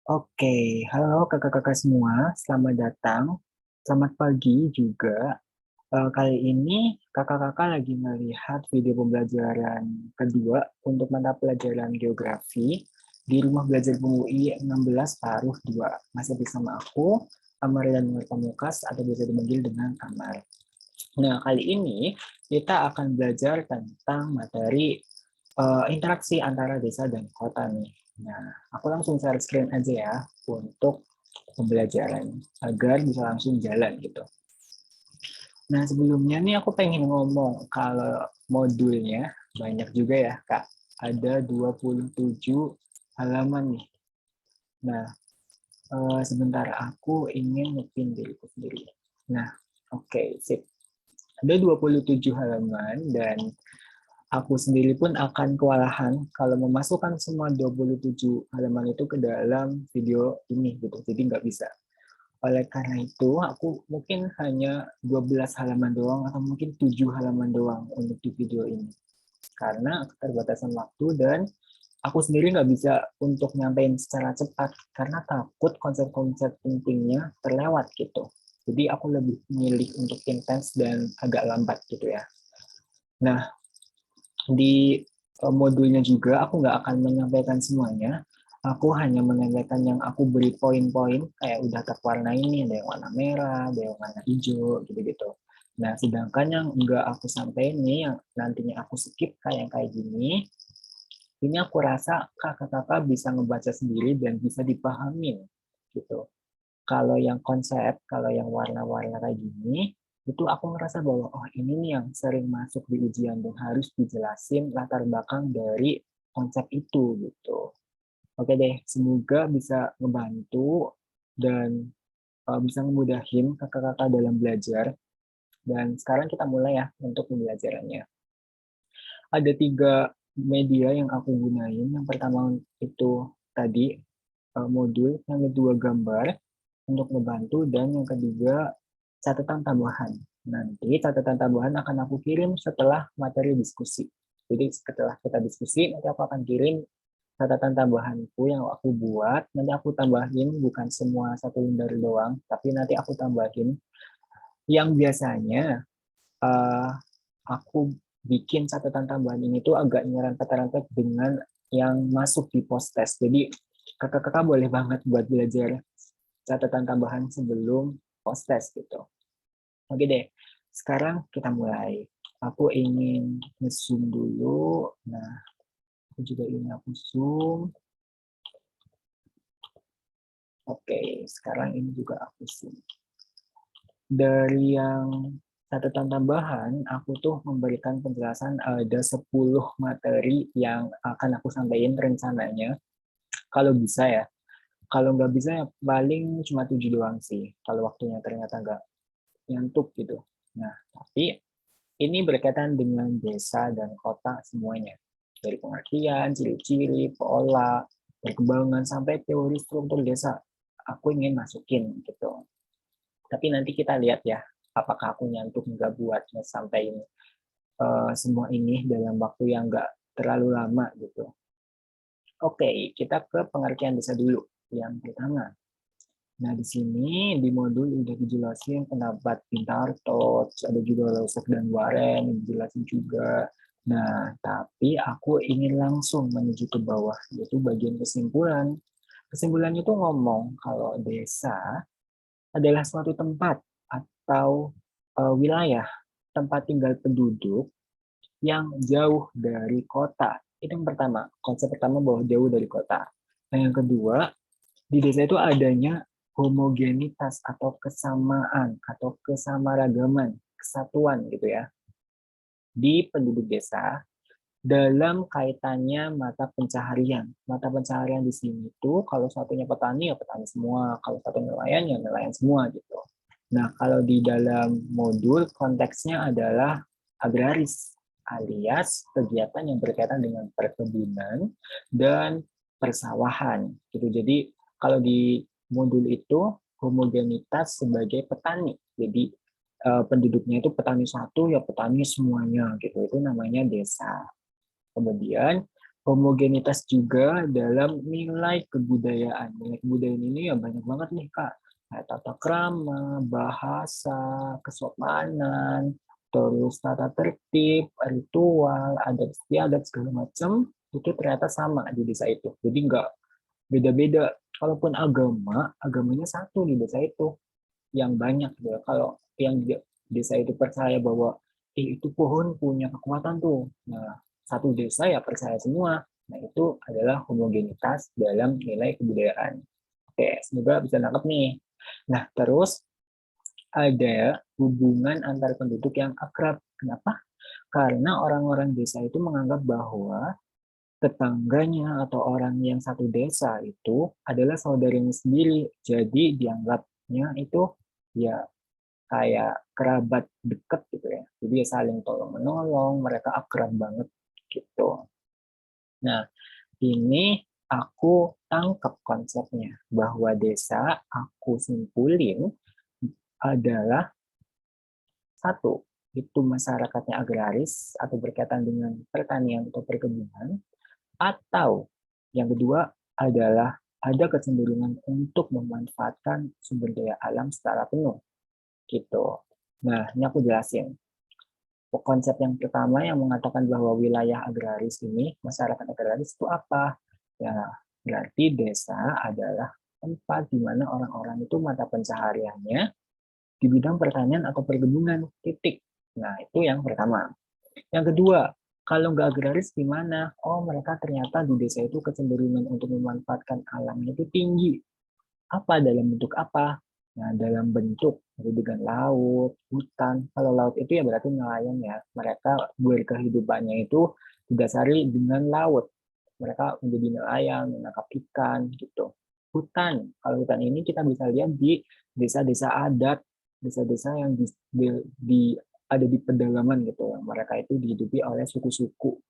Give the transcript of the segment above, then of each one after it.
Oke, halo kakak-kakak semua, selamat datang. Selamat pagi juga. Kali ini kakak-kakak lagi melihat video pembelajaran kedua untuk mata pelajaran geografi di Rumah Belajar UI 16 Paruh 2. Masih bersama aku, Amarian Pamukas, atau biasa dipanggil dengan Amar. Nah, kali ini kita akan belajar tentang materi interaksi antara desa dan kota nih. Nah, aku langsung share screen aja ya untuk pembelajaran agar bisa langsung jalan gitu. Nah, sebelumnya nih aku pengen ngomong kalau modulnya banyak juga ya, Kak. Ada 27 halaman nih. Nah, sebentar aku ingin ngepin diriku sendiri. Nah, oke, sip. Ada 27 halaman dan aku sendiri pun akan kewalahan kalau memasukkan semua 27 halaman itu ke dalam video ini gitu. Jadi nggak bisa. Oleh karena itu, aku mungkin hanya 12 halaman doang atau mungkin 7 halaman doang untuk di video ini. Karena keterbatasan waktu dan aku sendiri nggak bisa untuk nyampein secara cepat karena takut konsep-konsep pentingnya terlewat gitu. Jadi aku lebih milih untuk intens dan agak lambat gitu ya. Nah, di modulnya juga aku nggak akan menyampaikan semuanya. Aku hanya menyampaikan yang aku beri poin-poin kayak udah terwarna ini, ada yang warna merah, ada yang warna hijau, gitu-gitu. Nah, sedangkan yang enggak aku sampaikan nih, yang nantinya aku skip kayak gini, ini aku rasa kakak-kakak bisa ngebaca sendiri dan bisa dipahamin gitu. Kalau yang konsep, kalau yang warna-warna kayak gini, itu aku merasa bahwa oh ini nih yang sering masuk di ujian dan harus dijelasin latar belakang dari konsep itu gitu. Oke deh, semoga bisa ngebantu dan bisa ngemudahin kakak-kakak dalam belajar. Dan sekarang kita mulai ya untuk pembelajarannya. Ada 3 media yang aku gunain. Yang pertama itu tadi modul, yang kedua gambar, untuk membantu, dan yang ketiga catatan tambahan. Nanti catatan tambahan akan aku kirim setelah materi diskusi. Jadi setelah kita diskusi, nanti aku akan kirim catatan tambahanku yang aku buat. Nanti aku tambahin bukan semua satu lembar doang, tapi nanti aku tambahin yang biasanya uh, aku bikin catatan tambahan ini tuh agak nyerempet-nyerempet dengan yang masuk di post test. Jadi kakak-kakak boleh banget buat belajar catatan tambahan sebelum post test gitu. Oke deh, sekarang kita mulai. Aku ingin nge-zoom dulu. Nah, aku juga ingin aku zoom. Oke, sekarang ini juga aku zoom. Dari yang catatan tambahan, aku tuh memberikan penjelasan ada 10 materi yang akan aku sampaikan rencananya. Kalau bisa ya. Kalau nggak bisa ya paling cuma 7 doang sih. Kalau waktunya ternyata nggak nyantuk gitu. Nah, tapi ini berkaitan dengan desa dan kota semuanya. Dari pengertian, ciri-ciri, pola, perkembangan, sampai teori struktur desa. Aku ingin masukin gitu. Tapi nanti kita lihat ya, apakah aku nyantuk nggak buat sampai semua ini dalam waktu yang nggak terlalu lama gitu. Oke, kita ke pengertian desa dulu. Yang pertama, nah, di sini di modul udah dijelasin pendapat Pintarto, ada juga Losek dan Waren, dijelasin juga. Nah, tapi aku ingin langsung menuju ke bawah, yaitu bagian kesimpulan. Kesimpulannya itu ngomong kalau desa adalah suatu tempat atau wilayah tempat tinggal penduduk yang jauh dari kota. Itu yang pertama, konsep pertama bahwa jauh dari kota. Nah, yang kedua, di desa itu adanya homogenitas atau kesamaan atau kesamaragaman, kesatuan gitu ya di penduduk desa dalam kaitannya mata pencaharian. Mata pencaharian di sini tuh kalau satunya petani ya petani semua, kalau satu nelayan ya nelayan semua gitu. Nah, kalau di dalam modul konteksnya adalah agraris alias kegiatan yang berkaitan dengan perkebunan dan persawahan gitu. Jadi kalau di modul itu homogenitas sebagai petani. Jadi penduduknya itu petani satu ya petani semuanya gitu. Itu namanya desa. Kemudian Homogenitas juga dalam nilai kebudayaan. Nilai kebudayaan ini ya banyak banget nih, Kak. Kayak tata krama, bahasa, kesopanan, terus tata tertib, ritual, adat istiadat, segala macam, itu ternyata sama di desa itu. Jadi nggak beda-beda. Kalaupun agamanya satu di desa itu yang banyak gitu. Kalau yang di desa itu percaya bahwa itu pohon punya kekuatan tuh. Nah, satu desa ya percaya semua. Nah, itu adalah homogenitas dalam nilai kebudayaan. Oke, semoga bisa nangkep nih. Nah, terus ada hubungan antar penduduk yang akrab. Kenapa? Karena orang-orang desa itu menganggap bahwa tetangganya atau orang yang satu desa itu adalah saudaranya sendiri. Jadi dianggapnya itu ya kayak kerabat deket gitu ya. Jadi ya saling tolong menolong, mereka akrab banget gitu. Nah, ini aku tangkap konsepnya bahwa desa aku simpulin adalah satu, itu masyarakatnya agraris atau berkaitan dengan pertanian atau perkebunan, atau yang kedua adalah ada kecenderungan untuk memanfaatkan sumber daya alam secara penuh gitu. Nah, ini aku jelasin. Konsep yang pertama yang mengatakan bahwa wilayah agraris ini, masyarakat agraris itu apa? Ya, berarti desa adalah tempat di mana orang-orang itu mata pencahariannya di bidang pertanian atau perkebunan, titik. Nah, itu yang pertama. Yang kedua, kalau nggak agraris gimana? Oh, mereka ternyata di desa itu kecenderungan untuk memanfaatkan alamnya itu tinggi. Apa dalam bentuk apa? Nah, dalam bentuk dengan laut, hutan. Kalau laut itu ya berarti nelayan ya. Mereka berkehidupannya itu didasari dengan laut. Mereka menjadi nelayan, menangkap ikan gitu. Hutan. Kalau hutan ini kita bisa lihat di desa-desa adat, desa-desa yang ada di pedalaman gitu. Mereka itu dihidupi oleh suku-suku.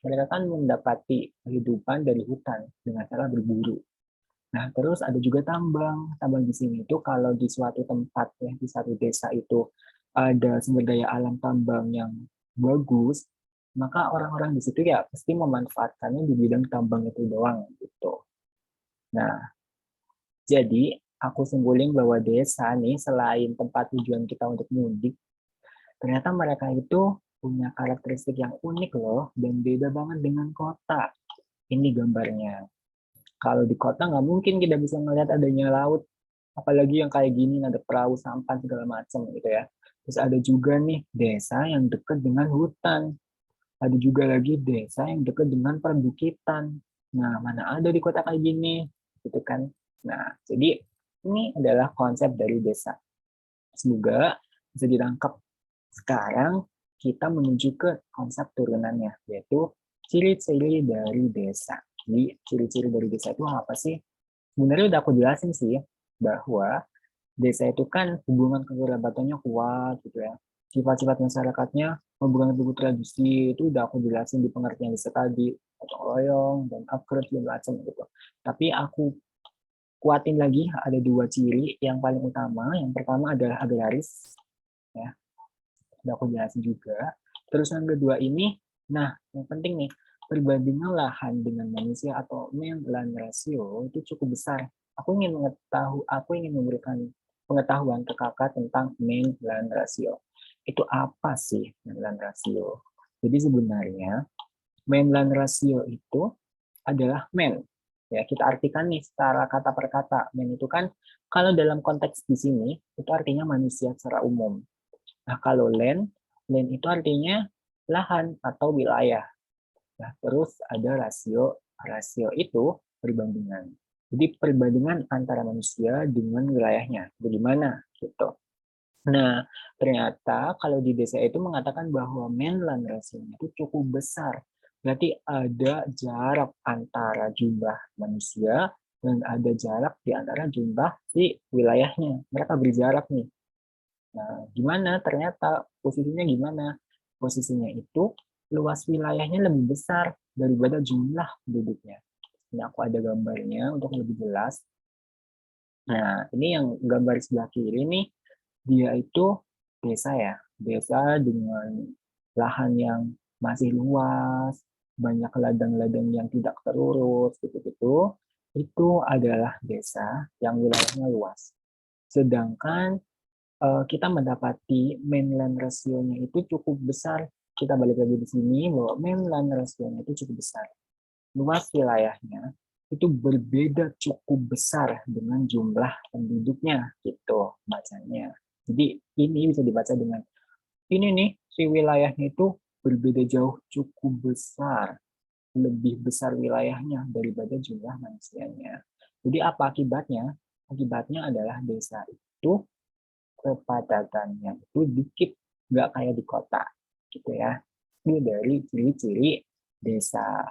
Mereka kan mendapati kehidupan dari hutan dengan cara berburu. Nah, terus ada juga tambang. Tambang di sini itu kalau di suatu tempat ya, di satu desa itu ada sumber daya alam tambang yang bagus, maka orang-orang di situ ya pasti memanfaatkannya di bidang tambang itu doang gitu. Nah, jadi aku simpulin bahwa desa nih selain tempat tujuan kita untuk mudik, ternyata mereka itu punya karakteristik yang unik loh dan beda banget dengan kota. Ini gambarnya. Kalau di kota nggak mungkin kita bisa melihat adanya laut, apalagi yang kayak gini ada perahu sampan segala macam gitu ya. Terus ada juga nih desa yang dekat dengan hutan, ada juga lagi desa yang dekat dengan perbukitan. Nah, mana ada di kota kayak gini gitu kan. Nah, jadi ini adalah konsep dari desa. Semoga bisa ditangkap. Sekarang kita menuju ke konsep turunannya, yaitu ciri-ciri dari desa. Jadi ciri-ciri dari desa itu apa sih? Sebenarnya udah aku jelasin sih bahwa desa itu kan hubungan kekerabatannya kuat gitu ya. Sifat-sifat masyarakatnya hubungan buku tradisi itu udah aku jelasin di pengertian desa tadi, gotong royong dan akrab segala macam gitu. Tapi aku kuatin lagi ada dua ciri yang paling utama. Yang pertama adalah agraris ya. Udah aku jelasin juga. Terus yang kedua ini, nah yang penting nih, perbandingan lahan dengan manusia atau land ratio itu cukup besar. Aku ingin memberikan pengetahuan ke kakak tentang land ratio. Itu apa sih land ratio? Jadi sebenarnya land ratio itu adalah man. Ya, kita artikan nih secara kata per kata. Man itu kan kalau dalam konteks di sini itu artinya manusia secara umum. Nah, kalau land itu artinya lahan atau wilayah. Nah, terus ada rasio. Rasio itu perbandingan. Jadi perbandingan antara manusia dengan wilayahnya. Bagaimana? Gitu. Nah, ternyata kalau di desa itu mengatakan bahwa mainland rasionya itu cukup besar. Berarti ada jarak antara jumlah manusia dan ada jarak di antara jumlah di wilayahnya. Mereka berjarak nih. Nah, gimana? Ternyata posisinya gimana? Posisinya itu luas wilayahnya lebih besar daripada jumlah penduduknya. Ini aku ada gambarnya untuk lebih jelas. Nah, ini yang gambar sebelah kiri nih, dia itu desa ya. Desa dengan lahan yang masih luas, banyak ladang-ladang yang tidak terurus, gitu-gitu, itu adalah desa yang wilayahnya luas. Sedangkan kita mendapati mainland rasionya itu cukup besar. Kita balik lagi di sini bahwa mainland rasionya itu cukup besar. Luas wilayahnya itu berbeda cukup besar dengan jumlah penduduknya, gitu bacanya. Jadi ini bisa dibaca dengan ini nih, si wilayahnya itu berbeda jauh, cukup besar, lebih besar wilayahnya daripada jumlah manusianya. Jadi apa akibatnya? Akibatnya adalah desa itu kepadatannya itu dikit, nggak kayak di kota, gitu ya. Ini dari ciri-ciri desa.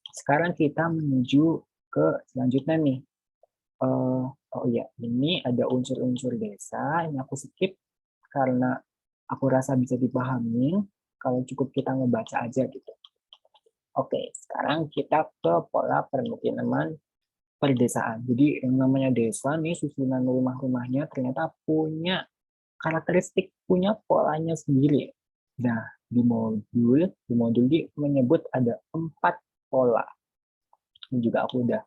Sekarang kita menuju ke selanjutnya nih. Oh iya, ini ada unsur-unsur desa. Ini aku skip karena aku rasa bisa dipahami kalau cukup kita ngebaca aja gitu. Oke, sekarang kita ke pola permukiman perdesaan. Jadi yang namanya desa nih, susunan rumah-rumahnya ternyata punya karakteristik, punya polanya sendiri. Nah, di modul ini menyebut ada 4 pola. Ini juga aku udah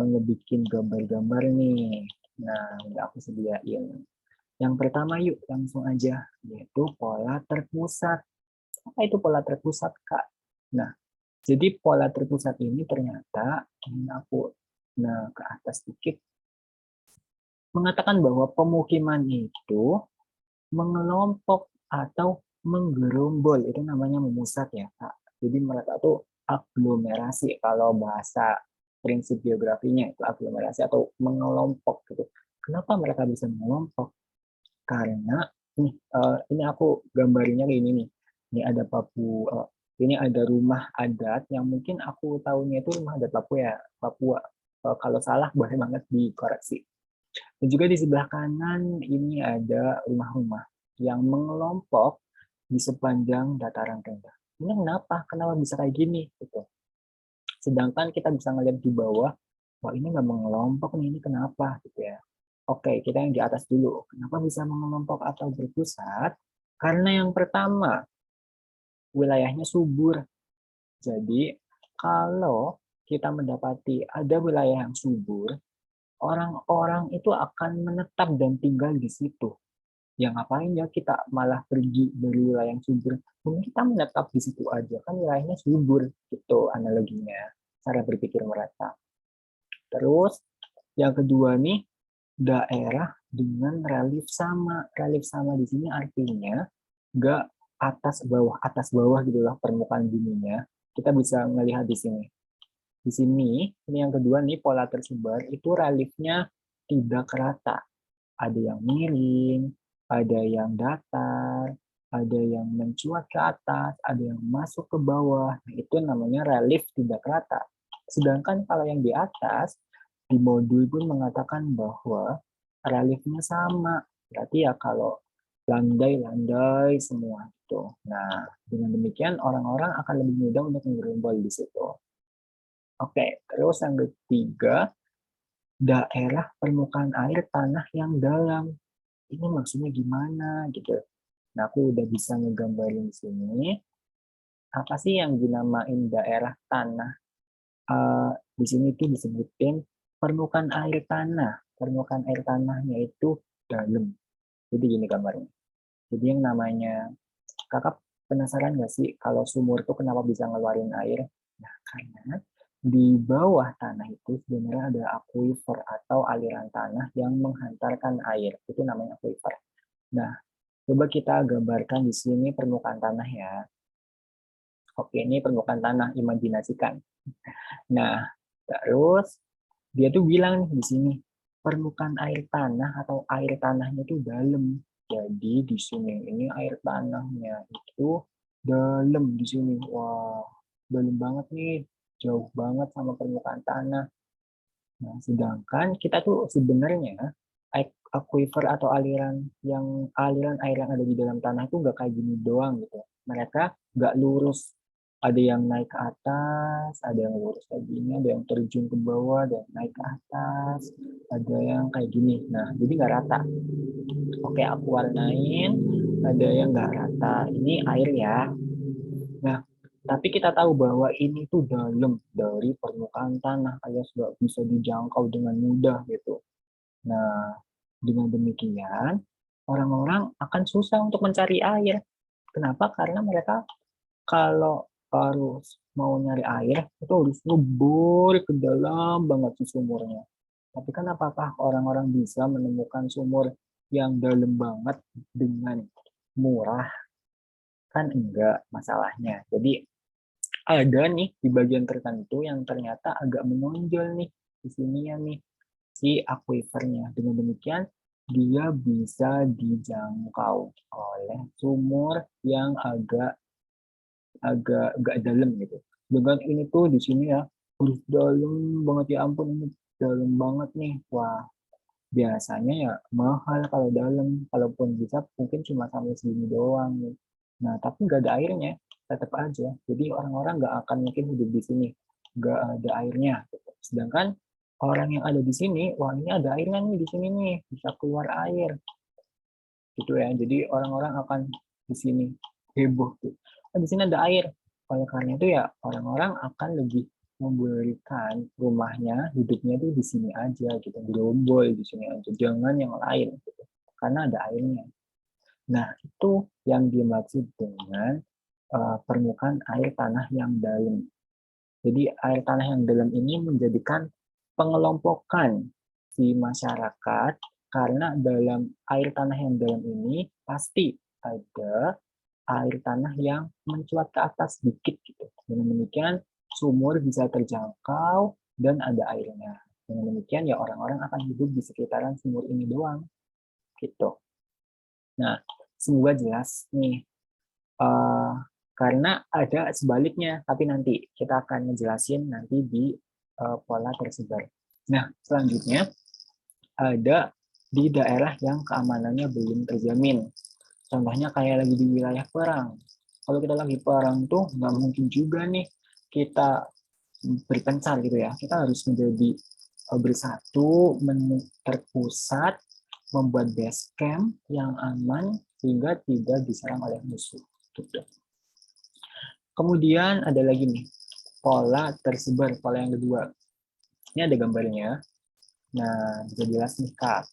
ngebikin gambar-gambar nih. Nah, udah aku sediain. Yang pertama yuk, langsung aja, yaitu pola terpusat. Apa itu pola terpusat, Kak? Nah, jadi pola terpusat ini ternyata, ini aku ke atas sedikit, mengatakan bahwa pemukiman itu mengelompok atau menggerombol, itu namanya memusat ya, Kak. Jadi mereka tuh aglomerasi, kalau bahasa prinsip geografinya itu aglomerasi atau mengelompok gitu. Kenapa mereka bisa mengelompok? Karena ini aku gambarnya kayak ini nih. Ini ada ini ada rumah adat yang mungkin aku tahunya itu rumah adat Papua ya. Papua. Kalau salah boleh banget dikoreksi. Dan juga di sebelah kanan ini ada rumah-rumah yang mengelompok di sepanjang dataran rendah. Ini kenapa? Kenapa bisa kayak gini? Gitu. Sedangkan kita bisa ngeliat di bawah, wah ini nggak mengelompok nih, ini kenapa? Gitu ya. Oke, kita yang di atas dulu. Kenapa bisa mengelompok atau berpusat? Karena yang pertama, wilayahnya subur. Jadi, kalau kita mendapati ada wilayah yang subur, orang-orang itu akan menetap dan tinggal di situ. Ya ngapain ya kita malah pergi dari wilayah yang subur? Mungkin kita menetap di situ aja, kan wilayahnya subur, gitu analoginya, cara berpikir mereka. Terus, yang kedua nih, daerah dengan relief sama. Relief sama di sini artinya nggak atas bawah gitu lah permukaan buminya. Kita bisa melihat di sini. Di sini, ini yang kedua nih pola tersebar itu reliefnya tidak rata. Ada yang miring, ada yang datar, ada yang mencuat ke atas, ada yang masuk ke bawah. Nah, itu namanya relief tidak rata. Sedangkan kalau yang di atas, di modul pun mengatakan bahwa reliefnya sama. Berarti ya kalau landai-landai semua itu. Nah, dengan demikian orang-orang akan lebih mudah untuk menggerombol di situ. Oke, terus yang ketiga, daerah permukaan air tanah yang dalam. Ini maksudnya gimana gitu. Nah, aku udah bisa ngegambarin di sini. Apa sih yang dinamain daerah tanah? Di sini tuh disebutin permukaan air tanah. Permukaan air tanahnya itu dalam. Jadi gini gambarnya. Jadi yang namanya, kakak penasaran nggak sih kalau sumur tuh kenapa bisa ngeluarin air? Nah, karena di bawah tanah itu sebenarnya ada aquifer atau aliran tanah yang menghantarkan air. Itu namanya aquifer. Nah, coba kita gambarkan di sini permukaan tanah ya. Oke, ini permukaan tanah, imajinasikan. Nah, terus dia tuh bilang nih di sini, permukaan air tanah atau air tanahnya itu dalam. Jadi di sini ini air tanahnya itu dalam di sini. Wah, dalam banget nih, jauh banget sama permukaan tanah. Nah, sedangkan kita tuh sebenarnya aquifer atau aliran air yang ada di dalam tanah itu nggak kayak gini doang gitu. Mereka nggak lurus. Ada yang naik ke atas, ada yang lurus kayak gini, ada yang terjun ke bawah, ada yang naik ke atas, ada yang kayak gini. Nah, jadi nggak rata. Oke, aku warnain. Ada yang nggak rata. Ini air ya. Nah, Tapi kita tahu bahwa ini tuh dalam dari permukaan tanah alias nggak bisa dijangkau dengan mudah gitu. Nah, dengan demikian orang-orang akan susah untuk mencari air. Kenapa? Karena mereka kalau harus mau nyari air itu harus ngebor ke dalam banget di sumurnya. Tapi kan apakah orang-orang bisa menemukan sumur yang dalam banget dengan murah? Kan enggak masalahnya. Jadi ada nih di bagian tertentu yang ternyata agak menonjol nih di sini ya nih si aquifernya. Dengan demikian dia bisa dijangkau oleh sumur yang agak agak dalam gitu. Dengan ini tuh di sini ya, harus dalam banget ya ampun ini dalam banget nih. Wah, biasanya ya mahal kalau dalam, kalaupun bisa mungkin cuma sampai segini doang nih. Nah, tapi nggak ada airnya, tetap aja. Jadi orang-orang nggak akan mungkin hidup di sini, nggak ada airnya. Sedangkan orang yang ada di sini, wah ini ada airnya nih di sini nih, bisa keluar air gitu ya. Jadi orang-orang akan di sini heboh tuh. Di sini ada air. Oleh karena itu ya orang-orang akan lebih memberikan rumahnya, hidupnya tuh di sini aja gitu, gerombol di sini aja, jangan yang lain gitu. Karena ada airnya. Nah, itu yang dimaksud dengan permukaan air tanah yang dalam. Jadi air tanah yang dalam ini menjadikan pengelompokan si masyarakat karena dalam air tanah yang dalam ini pasti ada air tanah yang mencuat ke atas sedikit gitu. Dengan demikian sumur bisa terjangkau dan ada airnya. Dengan demikian ya orang-orang akan hidup di sekitaran sumur ini doang gitu. Nah, semoga jelas nih. Karena ada sebaliknya, tapi nanti kita akan ngejelasin nanti di pola tersebar. Nah, selanjutnya ada di daerah yang keamanannya belum terjamin. Contohnya kayak lagi di wilayah perang. Kalau kita lagi perang tuh nggak mungkin juga nih kita berpencar gitu ya. Kita harus menjadi bersatu, terpusat, membuat base camp yang aman sehingga tidak diserang oleh musuh. Gitu. Kemudian ada lagi nih, pola tersebar, pola yang kedua. Ini ada gambarnya. Nah, bisa jelas nih Kak.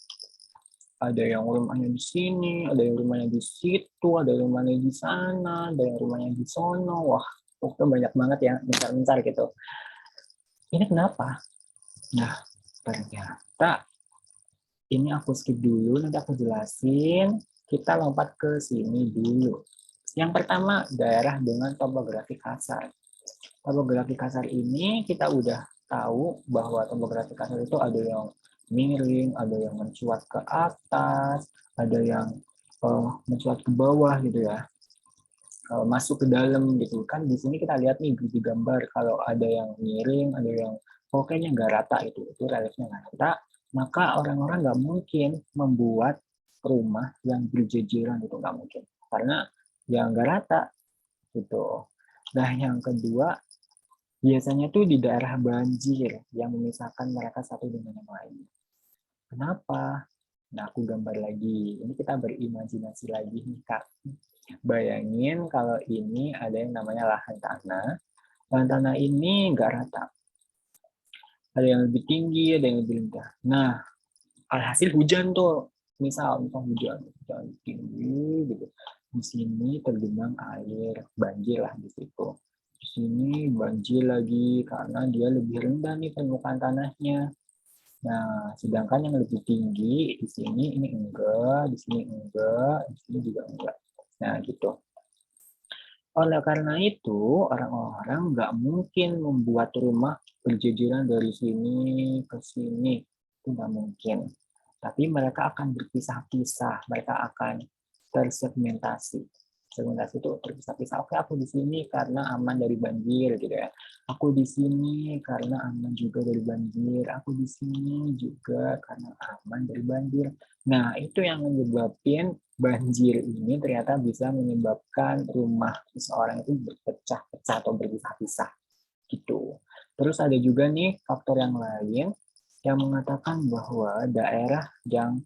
Ada yang rumahnya di sini, ada yang rumahnya di situ, ada yang rumahnya di sana, ada yang rumahnya di sono. Wah, itu banyak banget ya, mencar-mencar gitu. Ini kenapa? Nah, ternyata ini aku skip dulu, nanti aku jelasin. Kita lompat ke sini dulu. Yang pertama, daerah dengan topografi kasar. Topografi kasar ini kita udah tahu bahwa topografi kasar itu ada yang miring, ada yang mencuat ke atas, ada yang mencuat ke bawah gitu ya, masuk ke dalam gitu kan. Di sini kita lihat nih di gambar kalau ada yang miring, ada yang pokoknya nggak rata itu reliefnya nggak rata, maka orang-orang nggak mungkin membuat rumah yang berjejeran itu nggak mungkin karena ya nggak rata gitu. Nah yang kedua biasanya tuh di daerah banjir yang memisahkan mereka satu dengan yang lain. Kenapa? Nah, aku gambar lagi. Ini kita berimajinasi lagi nih, Kak. Bayangin kalau ini ada yang namanya lahan tanah. Lahan tanah ini nggak rata. Ada yang lebih tinggi, ada yang lebih rendah. Nah, alhasil hujan tuh. Misal hujan tinggi gitu. Di sini tergenang air, banjir lah di situ. Di sini banjir lagi karena dia lebih rendah nih permukaan tanahnya. Nah, sedangkan yang lebih tinggi di sini ini enggak, di sini enggak, di sini juga enggak. Nah, gitu. Oleh karena itu, orang-orang nggak mungkin membuat rumah berjejeran dari sini ke sini. Itu nggak mungkin. Tapi mereka akan berpisah-pisah. Mereka akan tersegmentasi. Segmentasi itu terpisah-pisah. Oke, aku di sini karena aman dari banjir, gitu ya. Aku di sini karena aman juga dari banjir. Aku di sini juga karena aman dari banjir. Nah, itu yang menyebabkan banjir ini ternyata bisa menyebabkan rumah seseorang itu berpecah-pecah atau berpisah-pisah gitu. Terus ada juga nih faktor yang lain yang mengatakan bahwa daerah yang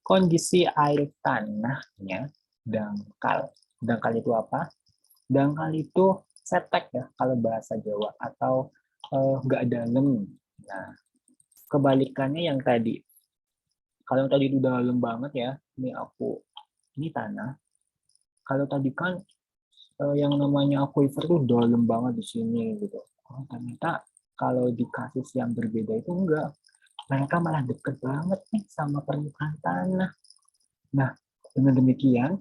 kondisi air tanahnya dangkal. Dangkal itu apa? Dangkal itu setek ya kalau bahasa Jawa, atau nggak dalam. Nah, kebalikannya yang tadi. Kalau tadi itu dalam banget ya, ini tanah. Kalau tadi kan yang namanya aquifer tuh dalam banget di sini gitu. Oh, ternyata kalau di kasus yang berbeda itu enggak. Mereka malah deket banget nih sama permukaan tanah. Nah, dengan demikian,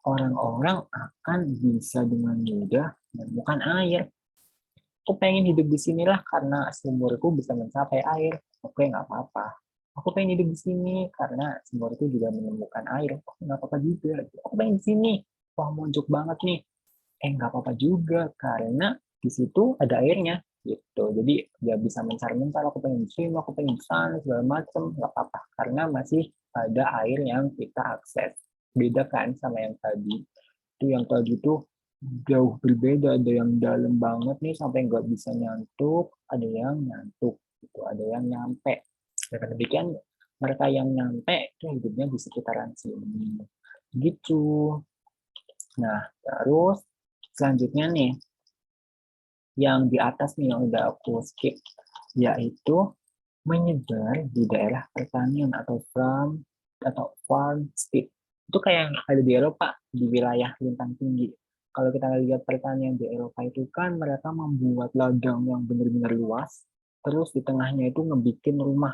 orang-orang akan bisa dengan mudah menemukan air. Aku pengen hidup di sinilah karena sumurku bisa mencapai air. Oke, nggak apa-apa. Aku pengen hidup di sini karena sumurku juga menemukan air. Oke, nggak apa-apa juga. Aku pengen di sini. Wah, mojok banget nih. Nggak apa-apa juga karena di situ ada airnya gitu. Jadi dia bisa mencar-mencar, aku pengen di sini, aku pengen di sana, segala macam, nggak apa-apa karena masih ada air yang kita akses. Beda kan sama yang tadi. Itu yang tadi tuh jauh berbeda, ada yang dalam banget nih sampai nggak bisa nyantuk, ada yang nyantuk, gitu, ada yang nyampe. Dengan demikian mereka yang nyampe itu hidupnya di sekitaran sini. Gitu. Nah, terus selanjutnya nih, yang di atas nih yang udah aku skip, yaitu menyebar di daerah pertanian atau farm state. Itu kayak yang ada di Eropa, di wilayah lintang tinggi. Kalau kita lihat pertanian di Eropa itu kan mereka membuat ladang yang benar-benar luas, terus di tengahnya itu ngebikin rumah.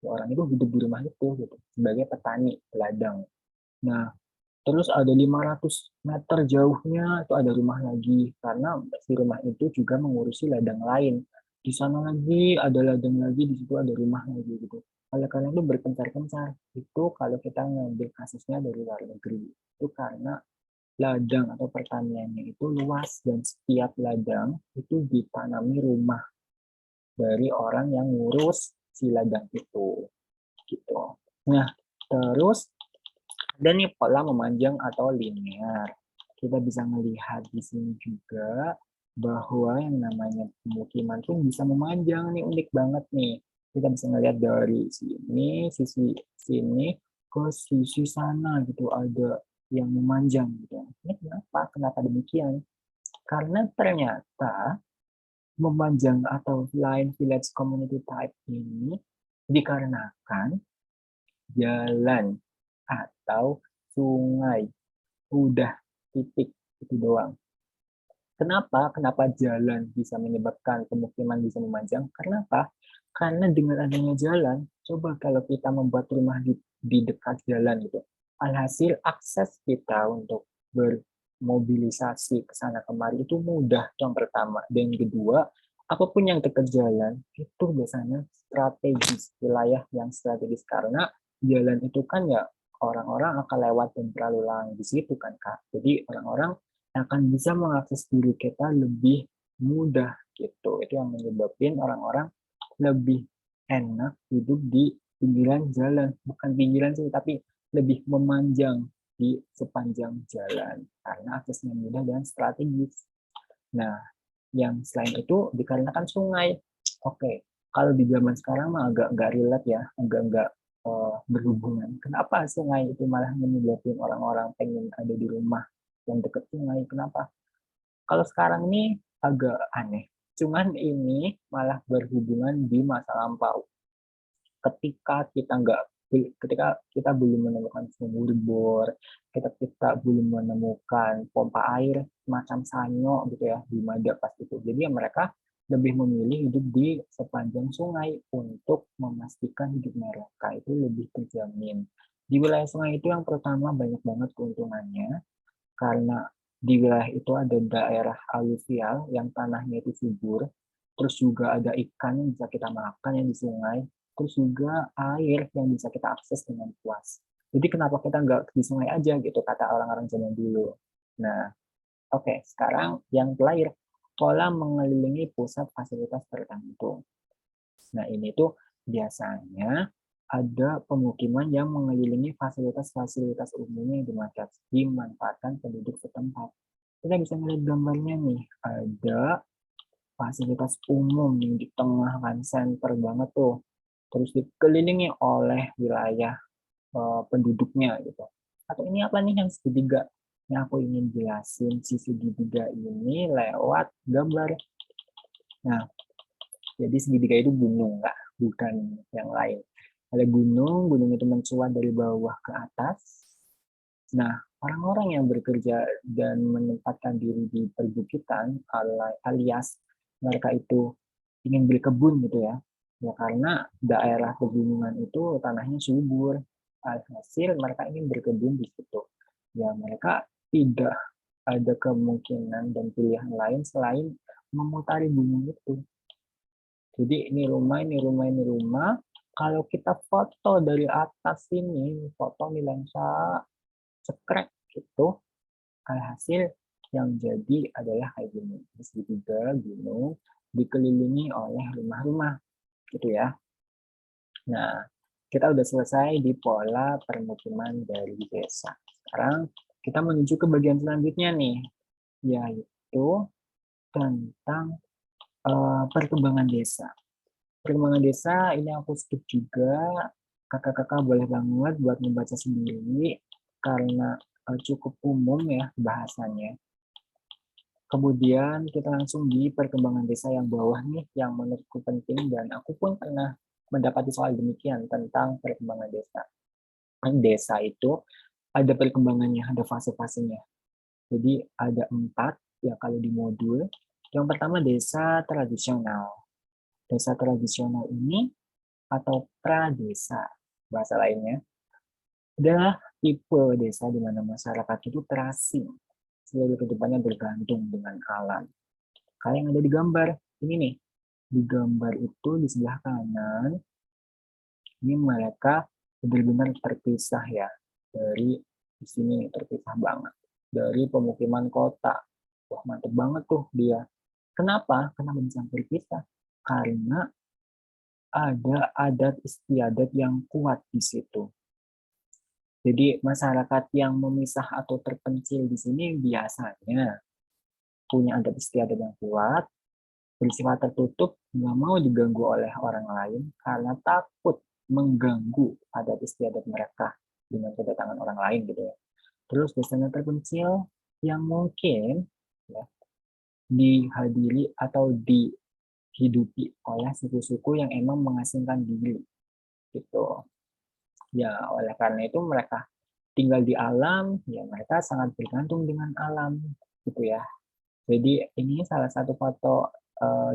Orang itu hidup di rumah itu gitu, sebagai petani ladang. Nah, terus ada 500 meter jauhnya itu ada rumah lagi karena si rumah itu juga mengurusi ladang lain. Di sana lagi ada ladang lagi, di situ ada rumah lagi gitu. Oleh karena itu berpencar-pencar. Itu kalau kita ngambil kasusnya dari luar negeri. Itu karena ladang atau pertaniannya itu luas dan setiap ladang itu ditanami rumah dari orang yang ngurus si ladang itu gitu. Nah, terus ada nih pola memanjang atau linear. Kita bisa melihat di sini juga bahwa yang namanya pemukiman pun bisa memanjang nih, unik banget nih. Kita bisa melihat dari sini, sisi sini ke sisi sana gitu, ada yang memanjang gitu. Ini kenapa? Kenapa demikian? Karena ternyata memanjang atau line village community type ini dikarenakan jalan atau sungai. Udah, titik, itu doang. Kenapa? Kenapa jalan bisa menyebabkan pemukiman bisa memanjang? Kenapa? Karena dengan adanya jalan, coba kalau kita membuat rumah di dekat jalan gitu, alhasil akses kita untuk bermobilisasi ke sana kemari itu mudah, yang pertama. Dan yang kedua, apapun yang dekat jalan, itu biasanya strategis, wilayah yang strategis. Karena jalan itu kan ya orang-orang akan lewat dan berlalu lalang di situ kan, Kak. Jadi orang-orang akan bisa mengakses diri kita lebih mudah gitu. Itu yang menyebabkan orang-orang lebih enak hidup di pinggiran jalan. Bukan pinggiran sih, tapi lebih memanjang di sepanjang jalan karena aksesnya mudah dan strategis. Nah, yang selain itu dikarenakan sungai. Oke, kalau di zaman sekarang mah agak nggak relate ya, agak berhubungan. Kenapa sungai itu malah menyebabkan orang-orang pengen ada di rumah yang dekat sungai? Kenapa? Kalau sekarang ini agak aneh. Cuman ini malah berhubungan di masa lampau. Ketika kita belum menemukan sumur bor, kita belum menemukan pompa air semacam sanyo gitu ya, di Mada pas itu. Jadi ya mereka lebih memilih hidup di sepanjang sungai untuk memastikan hidup mereka itu lebih terjamin. Di wilayah sungai itu yang pertama banyak banget keuntungannya, karena di wilayah itu ada daerah aluvial yang tanahnya itu subur, terus juga ada ikan yang bisa kita makan yang di sungai, terus juga air yang bisa kita akses dengan puas. Jadi kenapa kita nggak di sungai aja gitu, kata orang-orang zaman dulu. Nah, oke, sekarang yang terakhir, pola mengelilingi pusat fasilitas tertentu. Nah, ini tuh biasanya ada pemukiman yang mengelilingi fasilitas-fasilitas umum yang dimanfaatkan penduduk setempat. Kita bisa melihat gambarnya nih, ada fasilitas umum yang di tengah kan, center banget tuh. Terus dikelilingi oleh wilayah penduduknya gitu. Atau ini apa nih yang segitiga? Yang aku ingin jelasin si segitiga ini lewat gambar. Nah, jadi segitiga itu gunung, nggak, bukan yang lain. Ada gunung, gunung itu mencuat dari bawah ke atas. Nah, orang-orang yang bekerja dan menempatkan diri di perbukitan alias mereka itu ingin berkebun gitu ya. Ya karena daerah pegunungan itu tanahnya subur. Alhasil mereka ingin berkebun di situ. Ya mereka tidak ada kemungkinan dan pilihan lain selain memutari gunung itu. Jadi ini rumah, ini rumah, ini rumah. Kalau kita foto dari atas ini, foto di lensa cekrek gitu, alhasil yang jadi adalah kayak gini. Segitiga gunung dikelilingi oleh rumah-rumah gitu ya. Nah, kita udah selesai di pola permukiman dari desa. Sekarang kita menuju ke bagian selanjutnya nih, yaitu tentang perkembangan desa. Perkembangan desa ini aku skip juga. Kakak-kakak boleh banget buat membaca sendiri karena cukup umum ya bahasannya. Kemudian kita langsung di perkembangan desa yang bawah nih, yang menurutku penting dan aku pun pernah mendapati soal demikian tentang perkembangan desa. Desa itu ada perkembangannya, ada fase-fasenya. Jadi ada 4 ya kalau di modul. Yang pertama desa tradisional. Desa tradisional ini atau pradesa bahasa lainnya adalah tipe desa di mana masyarakat itu terasing. Seluruh kehidupannya bergantung dengan alam. Kayak yang ada di gambar ini nih, di gambar itu di sebelah kanan ini mereka benar-benar terpisah ya dari di sini, terpisah banget dari pemukiman kota. Wah mantep banget tuh dia. Kenapa bisa terpisah? Karena ada adat istiadat yang kuat di situ. Jadi masyarakat yang memisah atau terpencil di sini biasanya punya adat istiadat yang kuat, bersifat tertutup, nggak mau diganggu oleh orang lain karena takut mengganggu adat istiadat mereka dengan kedatangan orang lain gitu ya. Terus biasanya terpencil yang mungkin ya, dihadiri atau dihidupi oleh suku-suku yang emang mengasingkan diri gitu. Ya oleh karena itu mereka tinggal di alam, ya mereka sangat bergantung dengan alam gitu ya. Jadi ini salah satu foto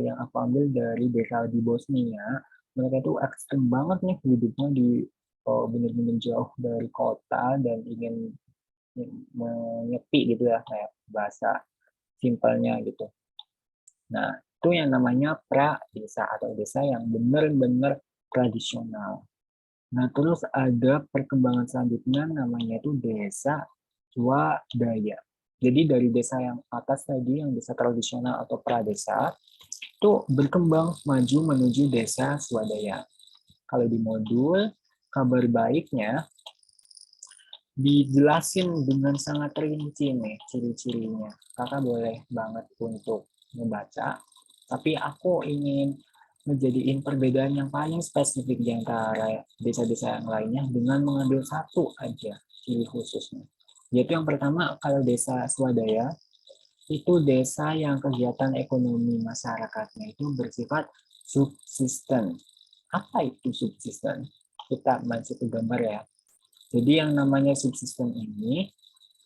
yang aku ambil dari desa di Bosnia. Mereka itu ekstrem banget nih hidupnya di benar-benar jauh dari kota dan ingin menyepi gitu ya kayak bahasa simpelnya gitu. Nah itu yang namanya pra desa atau desa yang benar-benar tradisional. Nah terus ada perkembangan selanjutnya namanya itu desa swadaya. Jadi dari desa yang atas tadi, yang desa tradisional atau pradesa, itu berkembang maju menuju desa swadaya. Kalau di modul, kabar baiknya dijelasin dengan sangat rinci nih ciri-cirinya. Kakak boleh banget untuk membaca, tapi aku ingin menjadiin perbedaan yang paling spesifik di antara desa-desa yang lainnya dengan mengambil satu aja ciri khususnya. Yaitu yang pertama, kalau desa swadaya, itu desa yang kegiatan ekonomi masyarakatnya itu bersifat subsisten. Apa itu subsisten? Kita masuk ke gambar ya. Jadi yang namanya subsisten ini,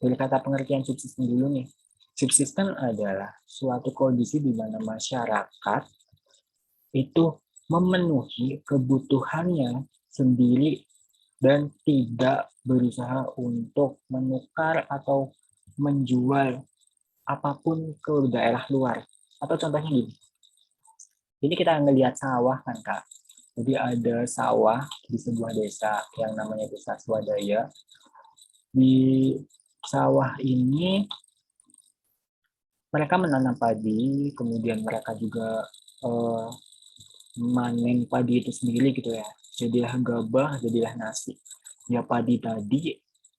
dari kata pengertian subsisten dulu nih. Subsisten adalah suatu kondisi di mana masyarakat itu memenuhi kebutuhannya sendiri dan tidak berusaha untuk menukar atau menjual apapun ke daerah luar. Atau contohnya gini, ini kita ngelihat sawah kan Kak. Jadi ada sawah di sebuah desa yang namanya desa swadaya. Di sawah ini mereka menanam padi, kemudian mereka juga manen padi itu sendiri gitu ya. Jadilah gabah, jadilah nasi. Ya padi tadi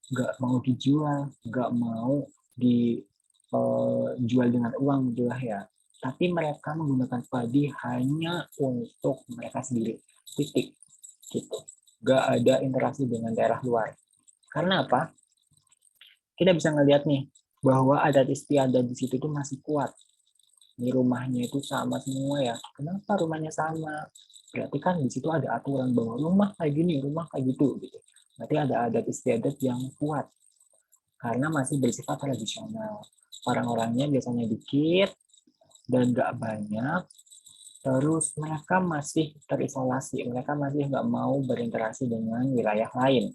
nggak mau dijual, nggak mau dijual dengan uang gitu lah ya. Tapi mereka menggunakan padi hanya untuk mereka sendiri. Titik. Gitu. Nggak ada interaksi dengan daerah luar. Karena apa? kita bisa ngelihat nih bahwa adat istiadat di situ tuh masih kuat. Ini rumahnya itu sama semua ya. Kenapa rumahnya sama? Berarti kan di situ ada aturan bahwa rumah kayak gini, rumah kayak gitu. Berarti ada adat istiadat yang kuat karena masih bersifat tradisional. Orang-orangnya biasanya dikit dan nggak banyak. Terus mereka masih terisolasi, mereka masih nggak mau berinteraksi dengan wilayah lain,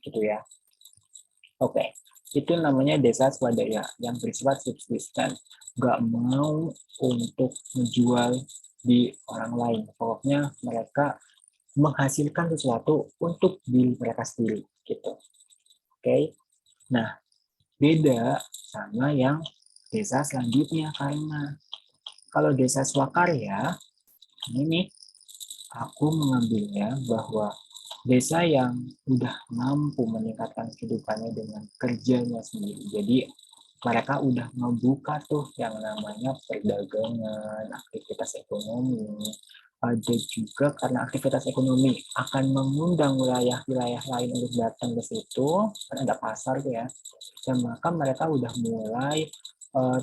gitu ya. Oke, itu namanya desa swadaya yang bersifat subsisten, nggak mau untuk menjual di orang lain. Pokoknya mereka menghasilkan sesuatu untuk diri mereka sendiri, gitu. Oke, nah beda sama yang desa selanjutnya karena kalau desa swakarya ini nih aku mengambilnya bahwa desa yang udah mampu meningkatkan kehidupannya dengan kerjanya sendiri. Jadi mereka udah ngebuka tuh yang namanya perdagangan, aktivitas ekonomi. Ada juga karena aktivitas ekonomi akan mengundang wilayah-wilayah lain untuk datang ke situ, kan ada pasar tuh ya. Dan maka mereka udah mulai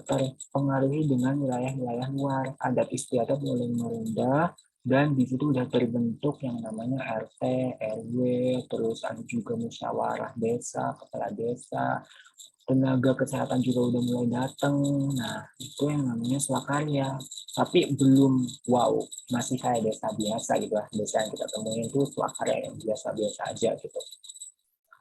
terpengaruhi dengan wilayah-wilayah luar. Adat istiadat mulai merendah, dan di situ udah terbentuk yang namanya RT, RW, terus ada juga musyawarah desa, kepala desa, tenaga kesehatan juga udah mulai datang. Nah, itu yang namanya swakarya. Tapi belum wow, masih kayak desa biasa gitu lah. Desa yang kita temuin itu swakarya yang biasa-biasa aja gitu.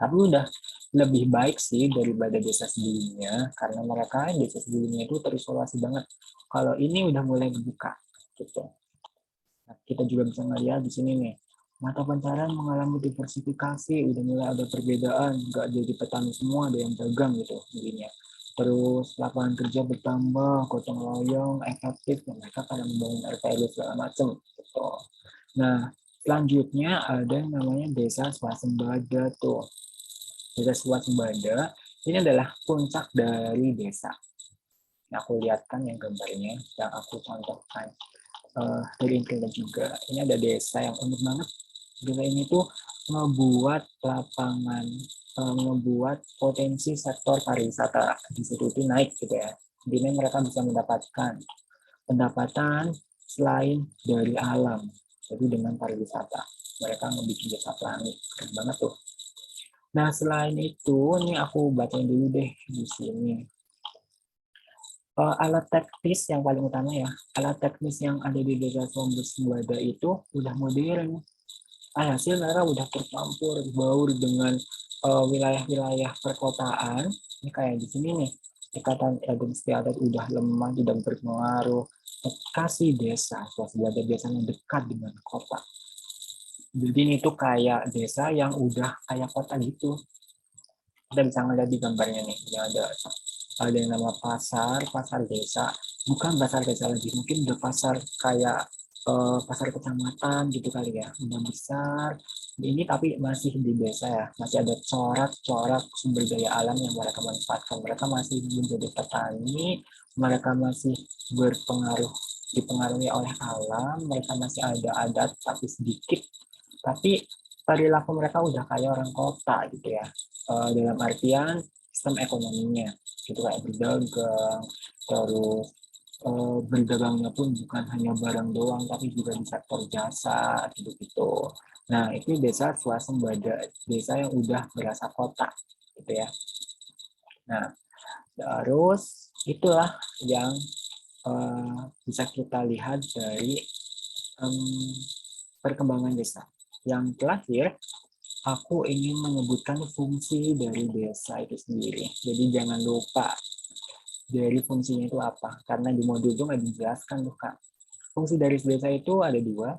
Tapi udah lebih baik sih daripada desa sebelumnya, karena mereka desa sebelumnya itu terisolasi banget. Kalau ini udah mulai dibuka gitu. Nah, kita juga bisa melihat di sini nih, mata pencarian mengalami diversifikasi, udah mulai ada perbedaan, nggak jadi petani semua, ada yang dagang gitu intinya. Terus lapangan kerja bertambah, gotong royong, efektif, dan mereka pada membangun RT segala macam. Gitu. Nah, selanjutnya ada yang namanya desa swasembada tuh. Desa swasembada ini adalah puncak dari desa. Nah, aku lihatkan yang gambarnya, yang aku contohkan dari internet juga. Ini ada desa yang unik banget. Desa ini tuh ngebuat lapangan, ngebuat potensi sektor pariwisata di situ itu naik gitu ya. Jadi mereka bisa mendapatkan pendapatan selain dari alam. Jadi dengan pariwisata, mereka ngebikin desa pelangi, keren banget tuh. Nah selain itu, ini aku bacain dulu deh di sini. Alat teknis yang paling utama ya, alat teknis yang ada di desa Swasembada itu udah modern. Alhasil mereka udah tercampur baur dengan wilayah-wilayah perkotaan. Ini kayak di sini nih, ikatan adat istiadat udah lemah, tidak berpengaruh. Kasih desa Swasembada biasanya dekat dengan kota. Jadi ini tuh kayak desa yang udah kayak kota gitu. Kita bisa ngeliat di gambarnya nih, ini ada yang nama pasar desa, bukan pasar desa lagi, mungkin udah pasar kayak pasar kecamatan gitu kali ya, udah besar. Ini tapi masih di desa ya, masih ada corak-corak sumber daya alam yang mereka manfaatkan. Mereka masih menjadi petani, mereka masih berpengaruh, dipengaruhi oleh alam, mereka masih ada adat tapi sedikit, tapi perilaku mereka udah kayak orang kota gitu ya. Dalam artian sistem ekonominya gitu, kayak berdagang, terus berdagangnya pun bukan hanya barang doang tapi juga di sektor jasa gitu-gitu. Nah itu desa swasembada, desa yang udah berasa kota gitu ya. Nah terus itulah yang bisa kita lihat dari perkembangan desa. Yang terakhir, aku ingin menyebutkan fungsi dari desa itu sendiri. Jadi jangan lupa dari fungsinya itu apa. Karena di modul itu nggak dijelaskan tuh Kak. Fungsi dari desa itu ada dua.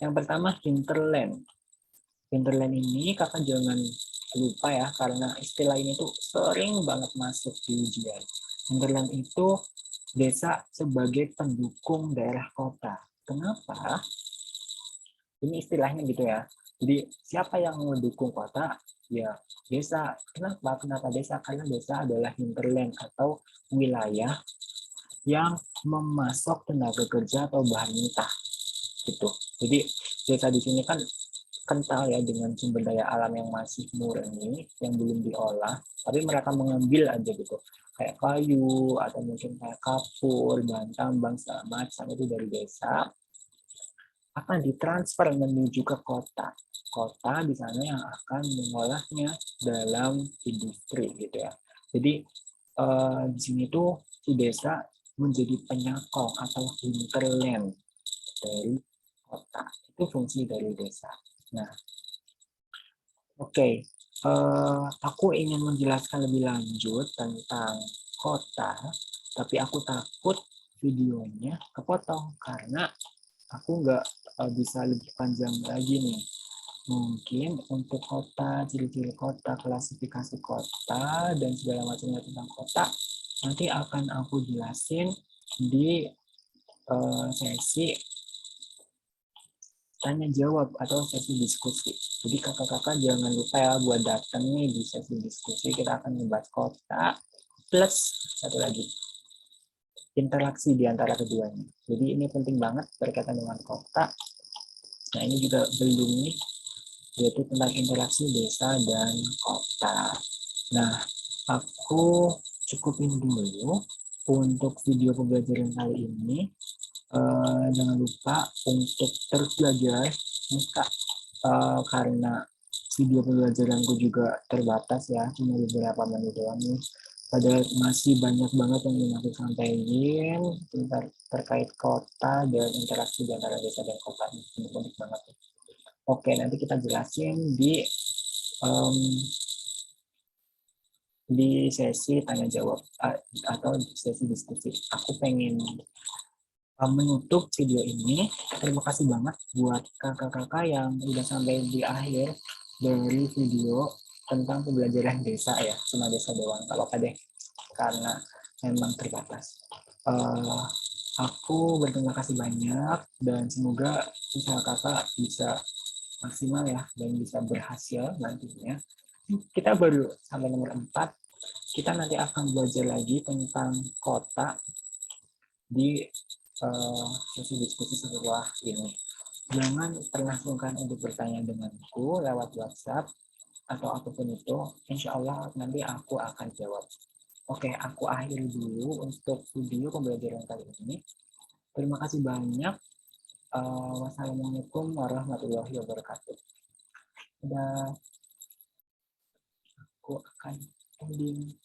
Yang pertama hinterland. Hinterland ini kakak jangan lupa ya, karena istilah ini tuh sering banget masuk di ujian. Hinterland itu desa sebagai pendukung daerah kota. Kenapa? Ini istilahnya gitu ya. Jadi siapa yang mendukung kota? Ya desa. Kenapa? Kenapa desa? Karena desa adalah hinterland atau wilayah yang memasok tenaga kerja atau bahan mentah gitu. Jadi desa di sini kan kental ya dengan sumber daya alam yang masih murni, yang belum diolah, tapi mereka mengambil aja gitu. Kayak kayu, atau mungkin kayak kapur, bahan tambang, segala macam itu dari desa, akan ditransfer menuju ke kota. Kota di sana yang akan mengolahnya dalam industri gitu ya. Jadi di sini tuh si desa menjadi penyokong atau hinterland dari kota. Itu fungsi dari desa. Nah, oke. Aku ingin menjelaskan lebih lanjut tentang kota, tapi aku takut videonya kepotong karena aku nggak bisa lebih panjang lagi nih. Mungkin untuk kota, ciri-ciri kota, klasifikasi kota, dan segala macamnya tentang kota, nanti akan aku jelasin di sesi tanya jawab atau sesi diskusi. Jadi kakak-kakak jangan lupa ya buat datang nih di sesi diskusi. Kita akan membahas kota plus satu lagi interaksi di antara keduanya. Jadi ini penting banget berkaitan dengan kota. Nah ini juga belum nih, yaitu tentang interaksi desa dan kota. Nah aku cukupin dulu untuk video pembelajaran kali ini. Jangan lupa untuk terus belajar Kak, karena video pembelajaranku juga terbatas ya, cuma beberapa menit doang nih. Padahal masih banyak banget yang ingin aku sampaikan terkait kota dan interaksi di antara desa dan kota. Ini unik banget. Oke, nanti kita jelasin di sesi tanya jawab atau sesi diskusi. Aku pengen menutup video ini. Terima kasih banget buat kakak-kakak yang udah sampai di akhir dari video tentang pembelajaran desa ya, cuma desa doang. Kalau apa deh, karena memang terbatas. Aku berterima kasih banyak dan semoga usaha kakak bisa maksimal ya dan bisa berhasil nantinya. Kita baru sampai nomor 4. Kita nanti akan belajar lagi tentang kota di sesi diskusi setelah ini. Jangan pernah sungkan untuk bertanya denganku lewat WhatsApp atau apapun itu. Insya Allah nanti aku akan jawab. Oke, aku akhiri dulu untuk video pembelajaran kali ini. Terima kasih banyak. Wassalamualaikum warahmatullahi wabarakatuh. Udah, aku akan ending.